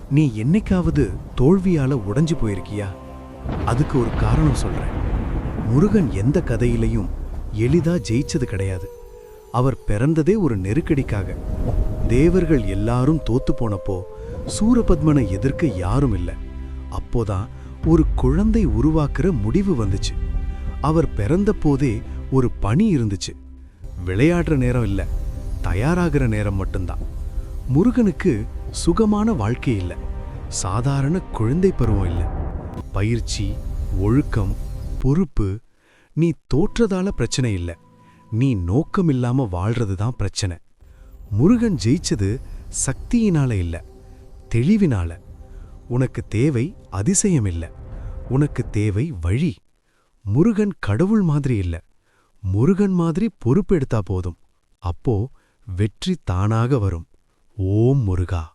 நீ என்னைக்காவது தோல்வியால உடைஞ்சு போயிருக்கியா? அதுக்கு ஒரு காரணம் சொல்றேன். முருகன் எந்த கதையிலையும் எளிதா ஜெயிச்சது கிடையாது. அவர் பிறந்ததே ஒரு நெருக்கடிக்காக. தேவர்கள் எல்லாரும் தோத்து போனப்போ சூரபத்மனை எதிர்க்க யாரும் இல்லை. அப்போதான் ஒரு குழந்தை உருவாக்குற முடிவு வந்துச்சு. அவர் பிறந்த போதே ஒரு பணி இருந்துச்சு. விளையாடுற நேரம் இல்ல, தயாராகிற நேரம் மட்டும்தான். முருகனுக்கு சுகமான வாழ்க்கை இல்லை, சாதாரண குழந்தை பருவம் இல்லை. பயிற்சி, ஒழுக்கம், பொறுப்பு. நீ தோற்றதால பிரச்சனை இல்லை, நீ நோக்கமில்லாம வாழ்றது தான் பிரச்சனை. முருகன் ஜெயிச்சது சக்தியினால இல்ல, தெளிவினால. உனக்கு தேவை அதிசயம் இல்ல, உனக்கு தேவை வழி. முருகன் கடவுள் மாதிரி இல்ல, முருகன் மாதிரி பொறுப்பெடுத்தா போதும். அப்போ வெற்றி தானாக வரும். ஓம் முருகா.